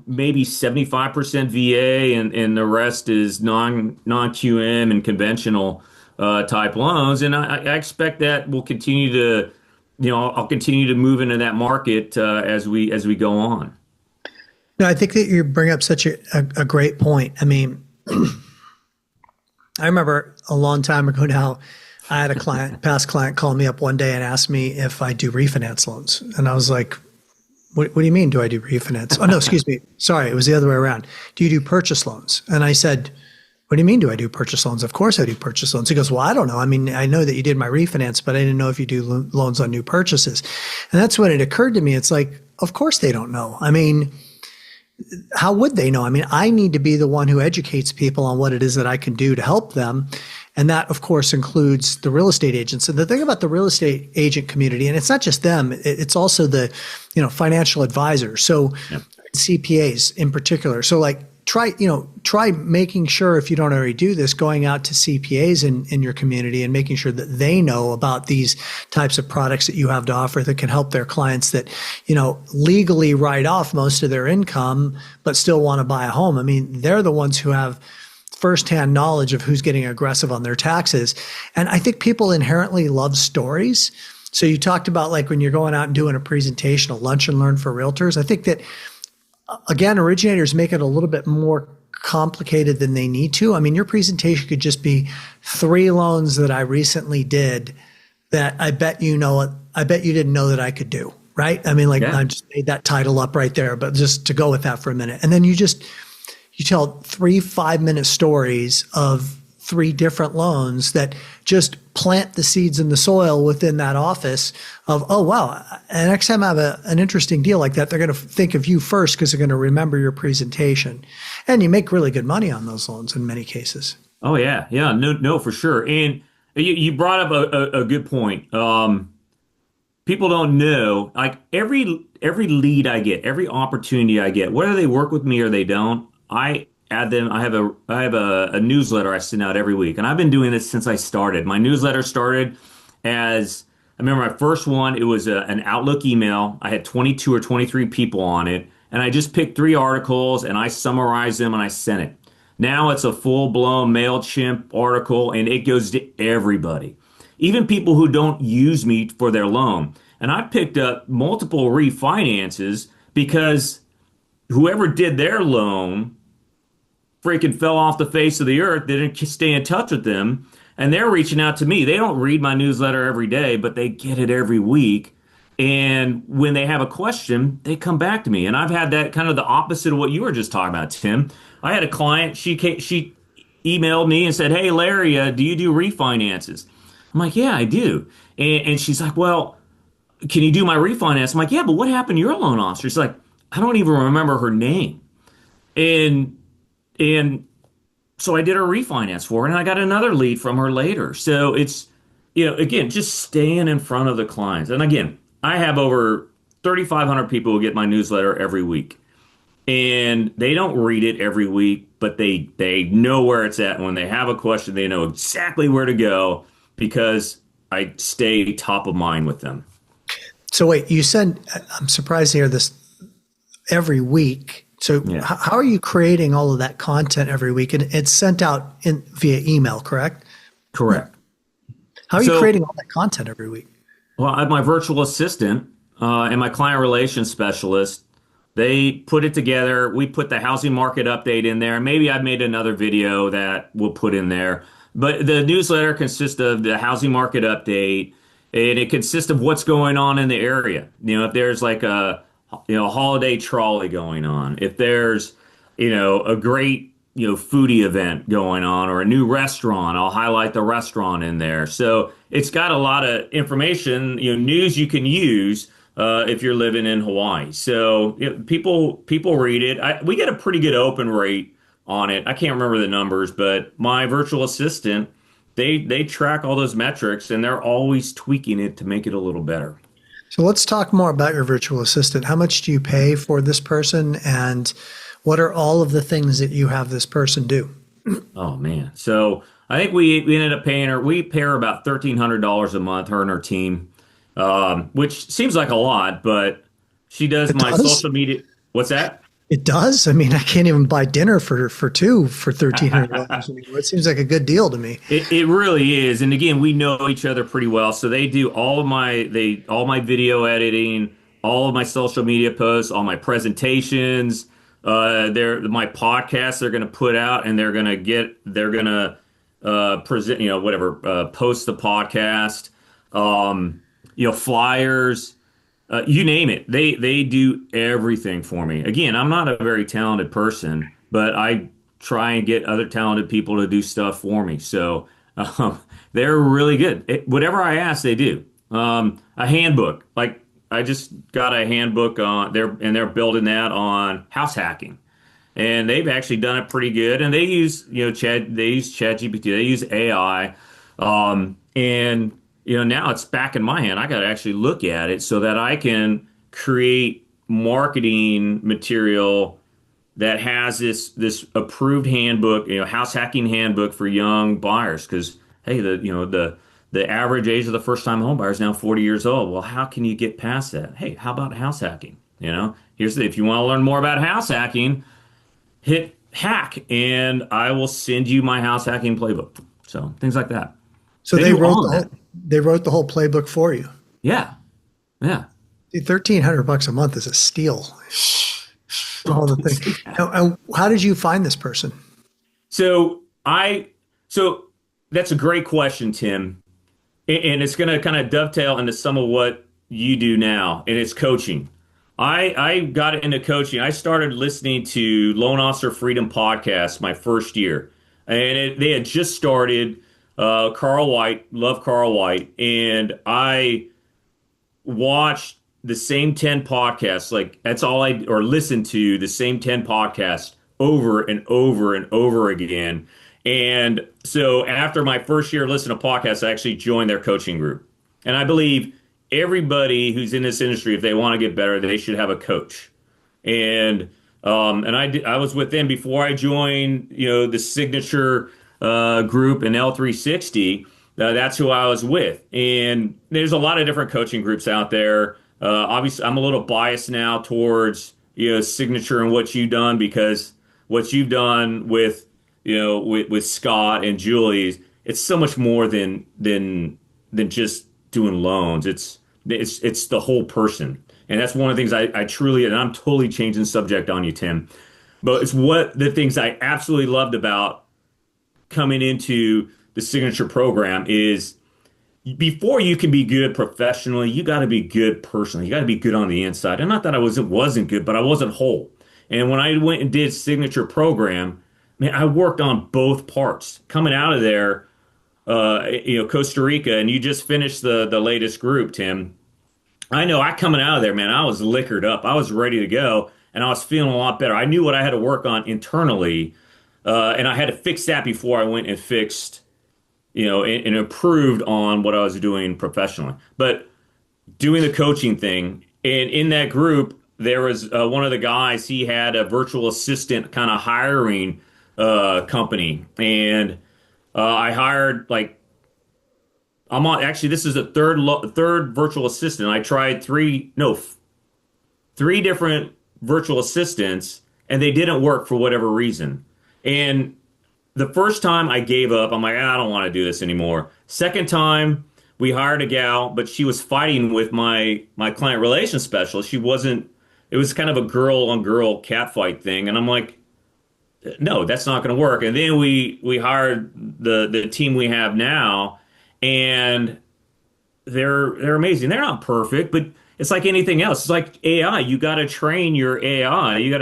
maybe 75% VA, and the rest is non QM and conventional type loans. And I expect that will continue to, I'll continue to move into that market as we go on. No, I think that you bring up such a great point. I mean, I remember a long time ago now, I had a past client call me up one day and ask me if I do refinance loans. And I was like, what do you mean, do I do refinance? Oh, no, excuse me. Sorry, it was the other way around. Do you do purchase loans? And I said, what do you mean, do I do purchase loans? Of course I do purchase loans. He goes, well, I don't know. I mean, I know that you did my refinance, but I didn't know if you do loans on new purchases. And that's when it occurred to me. It's like, of course they don't know. I mean, how would they know? I mean, I need to be the one who educates people on what it is that I can do to help them. And that, of course, includes the real estate agents. And the thing about the real estate agent community, and it's not just them, it's also the, financial advisors. So yep. CPAs in particular. So like try making sure, if you don't already do this, going out to CPAs in your community and making sure that they know about these types of products that you have to offer that can help their clients that, legally write off most of their income, but still want to buy a home. I mean, they're the ones who have firsthand knowledge of who's getting aggressive on their taxes. And I think people inherently love stories. So you talked about like when you're going out and doing a presentation, a lunch and learn for realtors. I think that, again, originators make it a little bit more complicated than they need to. I mean, your presentation could just be 3 loans that I recently did that I bet you didn't know that I could do, right? I mean, I just made that title up right there, but just to go with that for a minute. And then you tell 3 5-minute stories of 3 different loans that just plant the seeds in the soil within that office of, oh, wow. And next time I have an interesting deal like that, they're going to think of you first because they're going to remember your presentation. And you make really good money on those loans in many cases. Oh, yeah. Yeah, no, for sure. And you brought up a good point. People don't know, like every lead I get, every opportunity I get, whether they work with me or they don't, I add them. I have a newsletter I send out every week, and I've been doing this since I started. My newsletter started as, I remember my first one. It was an Outlook email. I had 22 or 23 people on it, and I just picked 3 articles and I summarized them and I sent it. Now it's a full-blown MailChimp article, and it goes to everybody, even people who don't use me for their loan. And I picked up multiple refinances because whoever did their loan freaking fell off the face of the earth, didn't stay in touch with them, and they're reaching out to me. They don't read my newsletter every day, but they get it every week. And when they have a question, they come back to me. And I've had that kind of the opposite of what you were just talking about, Tim. I had a client, she emailed me and said, hey, Larry, do you do refinances? I'm like, yeah, I do. And she's like, well, can you do my refinance? I'm like, yeah, but what happened to your loan officer? She's like, I don't even remember her name. And so I did her refinance for her, and I got another lead from her later. So it's, again, just staying in front of the clients. And again, I have over 3,500 people who get my newsletter every week. And they don't read it every week, but they know where it's at. And when they have a question, they know exactly where to go because I stay top of mind with them. So wait, you said, I'm surprised to hear this, every week. So how are you creating all of that content every week? And it's sent out via email, correct? Correct. How are you creating all that content every week? Well, I have my virtual assistant and my client relations specialist. They put it together. We put the housing market update in there. Maybe I've made another video that we'll put in there. But the newsletter consists of the housing market update, and it consists of what's going on in the area. If there's like a holiday trolley going on, if there's, a great, foodie event going on or a new restaurant, I'll highlight the restaurant in there. So it's got a lot of information, news you can use if you're living in Hawaii. So people read it. We get a pretty good open rate on it. I can't remember the numbers, but my virtual assistant, they track all those metrics, and they're always tweaking it to make it a little better. So let's talk more about your virtual assistant. How much do you pay for this person, and What are all of the things that you have this person do? Oh man. So I think we ended up paying her. We pay her about $1,300 a month, her and her team, which seems like a lot, but she does It my does. social media. What's that? It does. I mean, I can't even buy dinner for two for $1,300 anymore. It seems like a good deal to me. It really is. And again, we know each other pretty well. So they do all my video editing, all of my social media posts, all my presentations, my podcasts they're gonna put out and they're gonna present, whatever, post the podcast, flyers, you name it. They do everything for me. Again, I'm not a very talented person, but I try and get other talented people to do stuff for me. So um, they're really good. Whatever I ask, they do. A handbook, like I just got a handbook on there, and they're building that on house hacking, and they've actually done it pretty good. And they use, they use ChatGPT, they use AI, and now it's back in my hand. I got to actually look at it so that I can create marketing material that has this approved handbook, house hacking handbook for young buyers. Because hey, the average age of the first time home buyer is now 40 years old. Well, how can you get past that? Hey, how about house hacking? If you want to learn more about house hacking, hit hack, and I will send you my house hacking playbook. So things like that. So They they do wrote all the of whole that. they wrote the whole playbook for you. Yeah, yeah. Dude, $1,300 a month is a steal. All the Don't thing. say that. Now, how did you find this person? So I so that's a great question, Tim. And it's going to kind of dovetail into some of what you do now, and it's coaching. I got into coaching. I started listening to Loan Officer Freedom podcast my first year, and they had just started. Carl White, love Carl White, and I watched the same 10 podcasts, like that's all or listened to the same 10 podcasts over and over and over again. And so after my first year listening to podcasts, I actually joined their coaching group. And I believe everybody who's in this industry, if they want to get better, they should have a coach. And I was with them before I joined, the signature group in L360. That's who I was with. And there's a lot of different coaching groups out there. Obviously, I'm a little biased now towards signature and what you've done, because what you've done with with Scott and Julie's, it's so much more than just doing loans. It's the whole person. And that's one of the things I truly, and I'm totally changing the subject on you, Tim. But it's what the things I absolutely loved about coming into the signature program is before you can be good professionally, you got to be good personally. You got to be good on the inside. And not that I wasn't good, but I wasn't whole. And when I went and did signature program, man, I worked on both parts. Coming out of there, Costa Rica, and you just finished the latest group, Tim. I know I coming out of there, man, I was liquored up. I was ready to go, and I was feeling a lot better. I knew what I had to work on internally, and I had to fix that before I went and fixed, and improved on what I was doing professionally. But doing the coaching thing, and in that group, there was one of the guys. He had a virtual assistant kind of hiring company, and I hired like I'm on. Actually, this is the third virtual assistant. I tried three different virtual assistants, and they didn't work for whatever reason. And the first time I gave up, I'm like, I don't want to do this anymore. Second time, we hired a gal, but she was fighting with my client relations specialist. She wasn't. It was kind of a girl on girl catfight thing, and I'm like, no, that's not going to work. And then we hired the team we have now, and they're amazing. They're not perfect, but it's like anything else. It's like AI. You got to train your AI. You got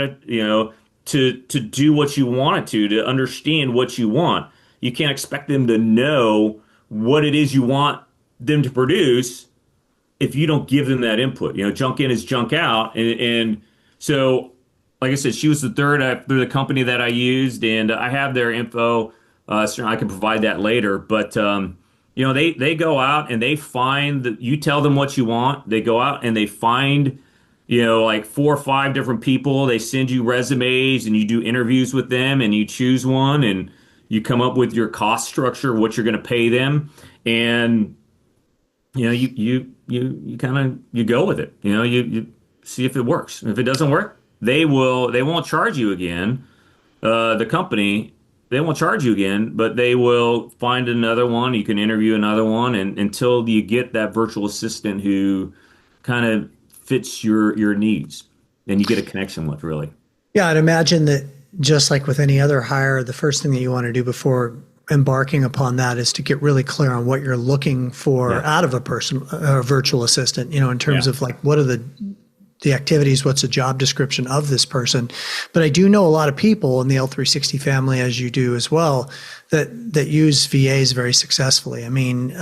to, to do what you want it to understand what you want. You can't expect them to know what it is you want them to produce if you don't give them that input. Junk in is junk out, and so like I said, she was the third through the company that I used, and I have their info. So I can provide that later, but they go out and they find that you tell them what you want. They go out and they find like 4 or 5 different people. They send you resumes and you do interviews with them and you choose one and you come up with your cost structure, what you're going to pay them. And, you kind of, you go with it. You see if it works. If it doesn't work, they won't charge you again. The company, they won't charge you again, but they will find another one. You can interview another one, and until you get that virtual assistant who kind of fits your needs, and you get a connection with really. Yeah, I'd imagine that just like with any other hire, the first thing that you want to do before embarking upon that is to get really clear on what you're looking for Yeah, out of a virtual assistant, in terms yeah. of like what are the activities, what's the job description of this person. But I do know a lot of people in the L360 family, as you do as well, that use VAs very successfully. I mean,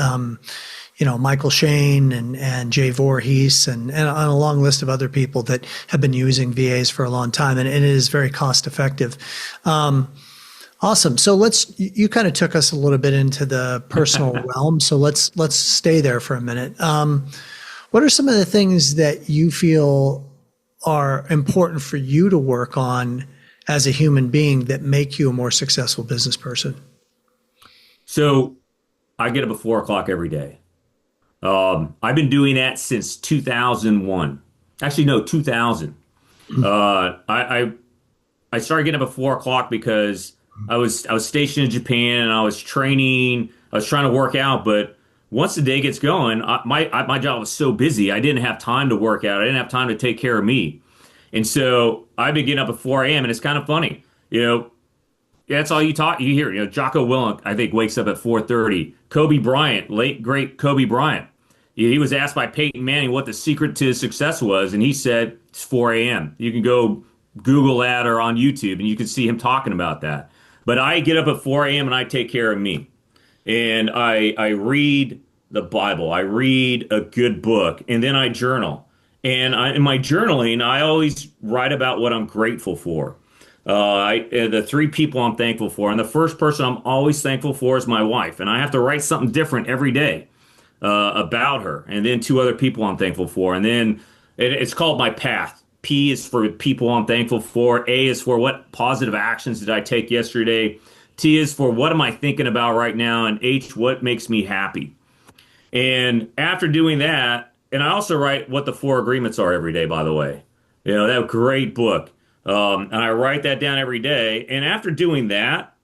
Michael Shane and Jay Voorhees and a long list of other people that have been using VAs for a long time, and it is very cost effective. Awesome. So you kind of took us a little bit into the personal realm. So let's stay there for a minute. What are some of the things that you feel are important for you to work on as a human being that make you a more successful business person? So I get up at 4 o'clock every day. I've been doing that since 2001. Actually, no, 2000. I started getting up at 4 o'clock because I was stationed in Japan and I was training. I was trying to work out, but once the day gets going, my job was so busy I didn't have time to work out. I didn't have time to take care of me, and so I've been getting up at 4 a.m. and it's kind of funny, that's all you hear. Jocko Willink, I think, wakes up at 4:30. Kobe Bryant, late great Kobe Bryant. He was asked by Peyton Manning what the secret to his success was, and he said it's 4 a.m. You can go Google that or on YouTube, and you can see him talking about that. But I get up at 4 a.m. and I take care of me, and I read the Bible. I read a good book, and then I journal. And in my journaling, I always write about what I'm grateful for. The 3 people I'm thankful for, and the first person I'm always thankful for is my wife, and I have to write something different every day about her, and then 2 other people I'm thankful for, and then it's called my path. P is for people I'm thankful for. A is for what positive actions did I take yesterday. T is for what am I thinking about right now, and H, what makes me happy. And after doing that, and I also write what the 4 agreements are every day, by the way. That great book. And I write that down every day. And after doing that,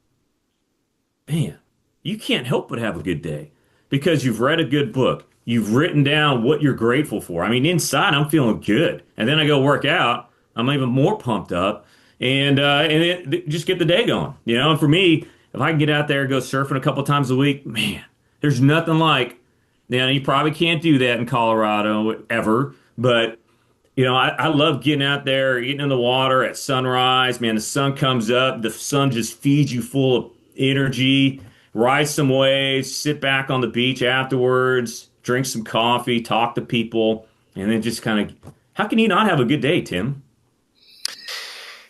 man, you can't help but have a good day because you've read a good book. You've written down what you're grateful for. I mean, inside, I'm feeling good. And then I go work out. I'm even more pumped up. And just get the day going. And for me, if I can get out there and go surfing a couple times a week, man, there's nothing like, you probably can't do that in Colorado ever, but I love getting out there, getting in the water at sunrise. Man, the sun comes up, the sun just feeds you full of energy. Ride some waves, sit back on the beach afterwards, drink some coffee, talk to people, and then just kind of, how can you not have a good day, Tim?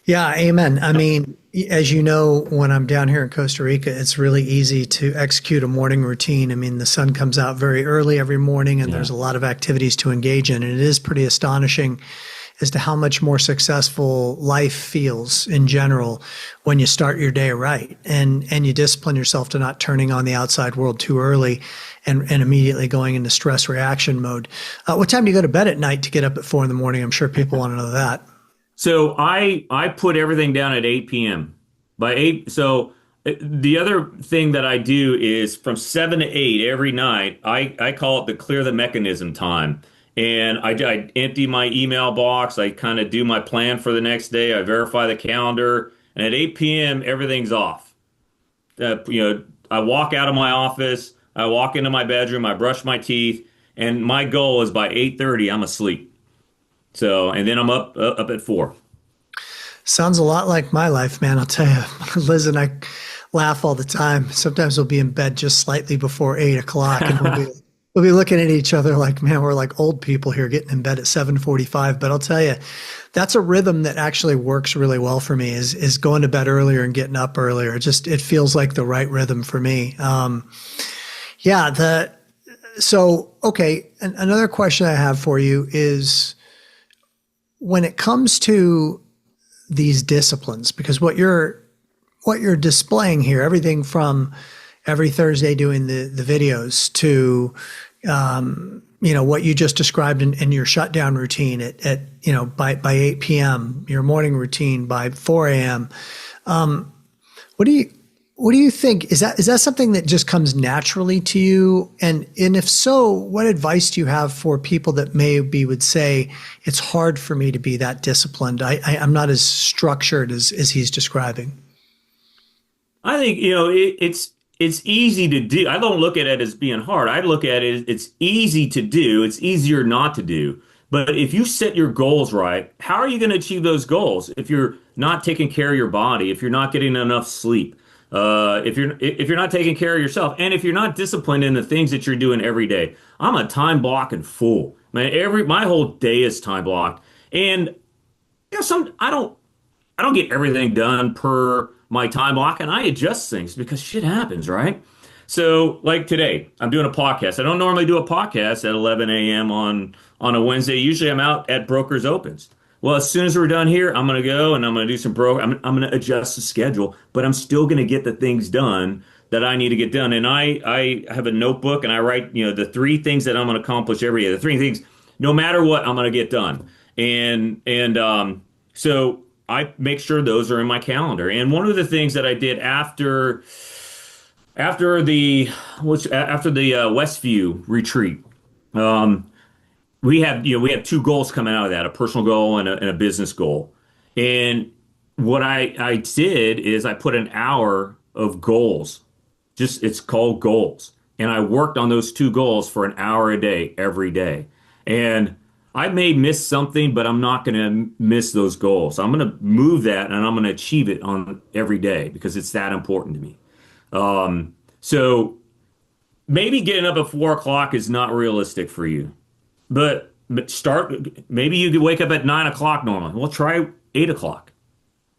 Yeah, amen. I mean, as you know, when I'm down here in Costa Rica, it's really easy to execute a morning routine. I mean, the sun comes out very early every morning and there's a lot of activities to engage in. And it is pretty astonishing as to how much more successful life feels in general when you start your day right and you discipline yourself to not turning on the outside world too early and immediately going into stress reaction mode. What time do you go to bed at night to get up at 4 a.m? I'm sure people want to know that. So I put everything down at 8 p.m. By 8, so the other thing that I do is from 7 to 8 every night, I call it the clear the mechanism time. And I empty my email box. I kind of do my plan for the next day. I verify the calendar. And at 8 p.m., everything's off. I walk out of my office. I walk into my bedroom. I brush my teeth. And my goal is by 8:30, I'm asleep. So, and then I'm up at 4. Sounds a lot like my life, man. I'll tell you, Liz and I laugh all the time. Sometimes we'll be in bed just slightly before 8 o'clock and we'll be looking at each other like, man, we're like old people here getting in bed at 7:45. But I'll tell you, that's a rhythm that actually works really well for me is going to bed earlier and getting up earlier. It feels like the right rhythm for me. Okay. Another question I have for you is, when it comes to these disciplines, because what you're displaying here, everything from every Thursday doing the videos to what you just described in your shutdown routine at by 8 p.m., your morning routine by 4 a.m. What do you think? Is that something that just comes naturally to you? And if so, what advice do you have for people that maybe would say it's hard for me to be that disciplined? I'm not as structured as he's describing. I think, it's easy to do. I don't look at it as being hard. I look at it as it's easy to do. It's easier not to do. But if you set your goals right, how are you going to achieve those goals if you're not taking care of your body, if you're not getting enough sleep, if you're not taking care of yourself, and if you're not disciplined in the things that you're doing every day? I'm a time blocking fool. Man, my whole day is time blocked, and some I don't get everything done per my time block, and I adjust things because shit happens, right? So, like today, I'm doing a podcast. I don't normally do a podcast at 11 a.m. on a Wednesday. Usually, I'm out at Brokers Opens. Well, as soon as we're done here, I'm going to go and I'm going to do some I'm going to adjust the schedule, but I'm still going to get the things done that I need to get done. And I have a notebook and I write, the three things that I'm going to accomplish every day. The three things, no matter what, I'm going to get done. So I make sure those are in my calendar. And one of the things that I did after the Westview retreat, we have two goals coming out of that, a personal goal and a business goal. And what I did is I put an hour of goals. It's called goals. And I worked on those two goals for an hour a day, every day. And I may miss something, but I'm not going to miss those goals. I'm going to move that and I'm going to achieve it on every day because it's that important to me. So maybe getting up at 4 o'clock is not realistic for you, but maybe you could wake up at 9 o'clock normally. Well, try 8 o'clock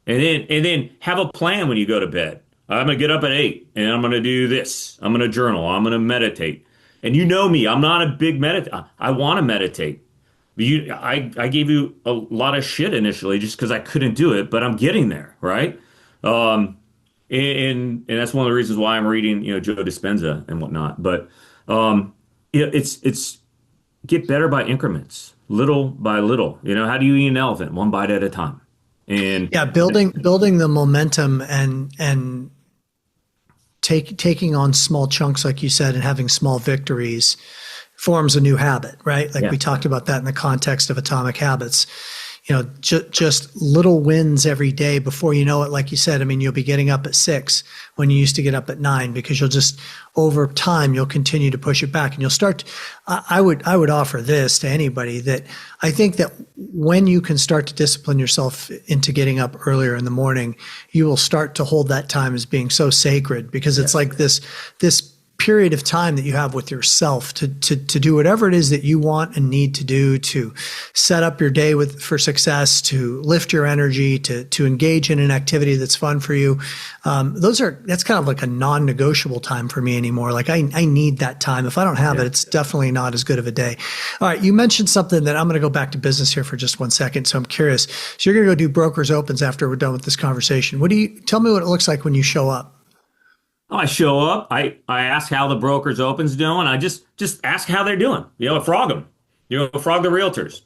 and then have a plan when you go to bed. I'm going to get up at 8 and I'm going to do this. I'm going to journal. I'm going to meditate. And you know me, I'm not a big meditator. I want to meditate. I gave you a lot of shit initially just because I couldn't do it, but I'm getting there, right? And that's one of the reasons why I'm reading, Joe Dispenza and whatnot. But it's get better by increments, little by little. How do you eat an elephant? One bite at a time. And yeah, building the momentum and taking on small chunks, like you said, and having small victories forms a new habit, right? Like we talked about that in the context of Atomic Habits. Just little wins every day before you know it. Like you said, I mean, you'll be getting up at 6 when you used to get up at 9 because you'll just, over time, you'll continue to push it back and you'll start. I would offer this to anybody that I think that when you can start to discipline yourself into getting up earlier in the morning, you will start to hold that time as being so sacred because it's like this period of time that you have with yourself to do whatever it is that you want and need to do to set up your day for success, to lift your energy, to engage in an activity that's fun for you. That's kind of like a non-negotiable time for me anymore. Like I need that time. If I don't have it, it's definitely not as good of a day. All right. You mentioned something that I'm going to go back to business here for just 1 second. So I'm curious. So you're going to go do Brokers Opens after we're done with this conversation. Tell me what it looks like when you show up? I show up. I ask how the Brokers Open's doing. I just ask how they're doing. Frog them. Frog the realtors.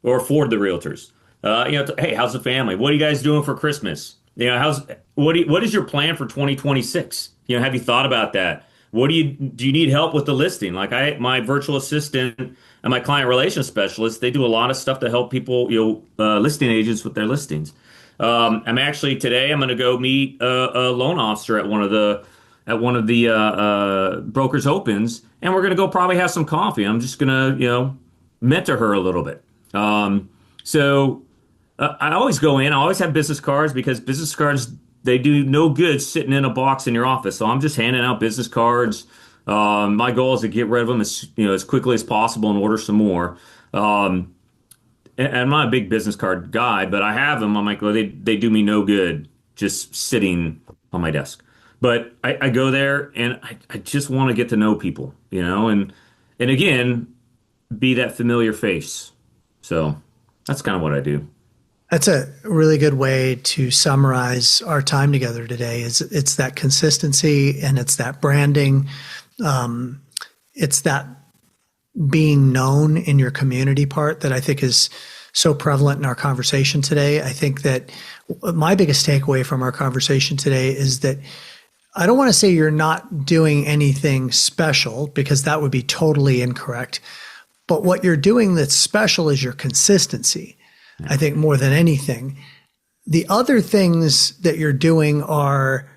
Or Ford the realtors. Hey, how's the family? What are you guys doing for Christmas? What is your plan for 2026? Have you thought about that? Do you need help with the listing? Like my virtual assistant and my client relations specialist, they do a lot of stuff to help people, listing agents with their listings. I'm actually today. I'm going to go meet a loan officer at one of the Brokers Opens, and we're going to go probably have some coffee. I'm just going to mentor her a little bit. So I always go in. I always have business cards because business cards they do no good sitting in a box in your office. So I'm just handing out business cards. My goal is to get rid of them as quickly as possible and order some more. And I'm not a big business card guy, but I have them. I'm like, well, they do me no good just sitting on my desk. But I go there and I just want to get to know people, and again, be that familiar face. So That's kind of what I do. That's a really good way to summarize our time together today. Is it's that consistency and it's that branding. It's that being known in your community part that I think is so prevalent in our conversation today. I think that my biggest takeaway from our conversation today is that I don't want to say you're not doing anything special, because that would be totally incorrect. But what you're doing that's special is your consistency. I think more than anything. The other things that you're doing are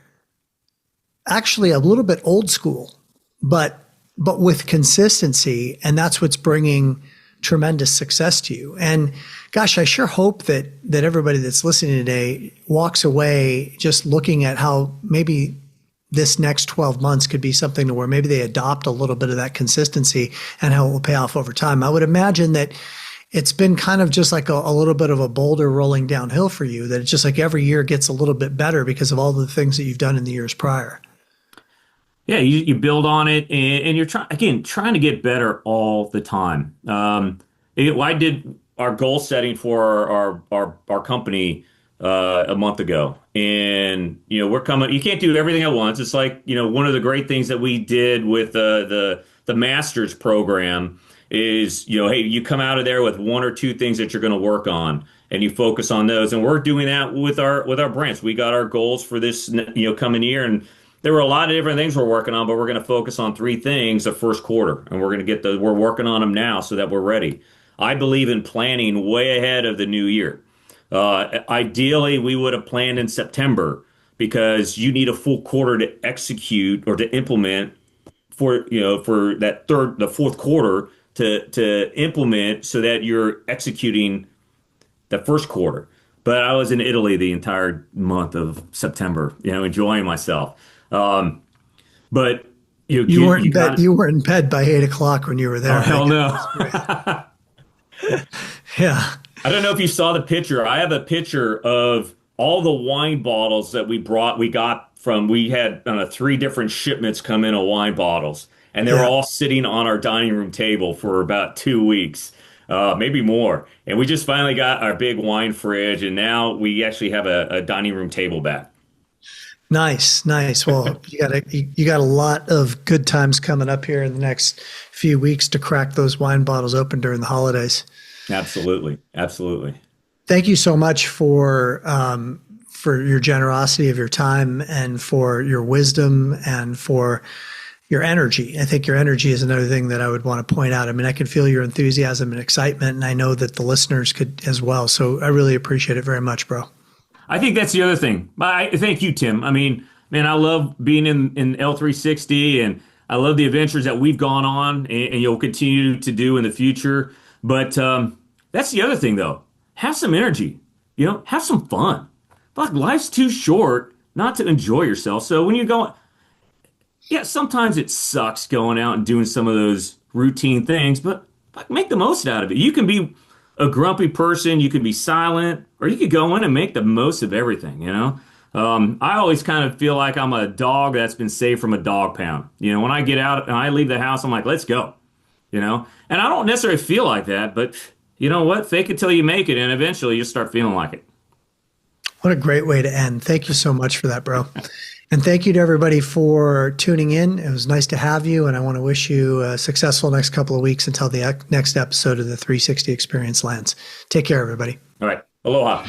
actually a little bit old school, but with consistency, and that's what's bringing tremendous success to you. And gosh, I sure hope that everybody that's listening today walks away just looking at how maybe this next 12 months could be something to where maybe they adopt a little bit of that consistency and how it will pay off over time. I would imagine that it's been kind of just like a little bit of a boulder rolling downhill for you, that it's just like every year gets a little bit better because of all the things that you've done in the years prior. Yeah, you build on it, and you're trying to get better all the time. I did our goal setting for our company a month ago, and we're coming. You can't do everything at once. It's like one of the great things that we did with the master's program is hey, you come out of there with one or two things that you're going to work on, and you focus on those. And we're doing that with our branch. We got our goals for this coming year, and there were a lot of different things we're working on, but we're going to focus on three things the first quarter, and we're working on them now so that we're ready. I believe in planning way ahead of the new year. Ideally, we would have planned in September, because you need a full quarter to execute or to implement for the fourth quarter to implement, so that you're executing the first quarter. But I was in Italy the entire month of September, enjoying myself. But you weren't in bed. You were in bed by 8 o'clock when you were there. Oh, hell no. Yeah. I don't know if you saw the picture. I have a picture of all the wine bottles that we had 3 different shipments come in of wine bottles, and they were all sitting on our dining room table for about 2 weeks, maybe more. And we just finally got our big wine fridge, and now we actually have a dining room table back. Nice. Well, you got a lot of good times coming up here in the next few weeks to crack those wine bottles open during the holidays. Absolutely. Thank you so much for your generosity of your time, and for your wisdom, and for your energy. I think your energy is another thing that I would want to point out. I mean, I can feel your enthusiasm and excitement, and I know that the listeners could as well. So I really appreciate it very much, bro. I think that's the other thing. Thank you, Tim. I mean, man, I love being in L360, and I love the adventures that we've gone on, and you'll continue to do in the future. But that's the other thing, though. Have some energy. Have some fun. Like, life's too short not to enjoy yourself. So when you're going, sometimes it sucks going out and doing some of those routine things, but make the most out of it. You can be a grumpy person, you can be silent, or you could go in and make the most of everything, I always kind of feel like I'm a dog that's been saved from a dog pound. When I get out and I leave the house, I'm like, let's go, and I don't necessarily feel like that, but you know what? Fake it till you make it, and eventually you start feeling like it. What a great way to end. Thank you so much for that, bro. And thank you to everybody for tuning in. It was nice to have you, and I want to wish you a successful next couple of weeks until the next episode of the 360 Experience lands. Take care, everybody. All right. Aloha.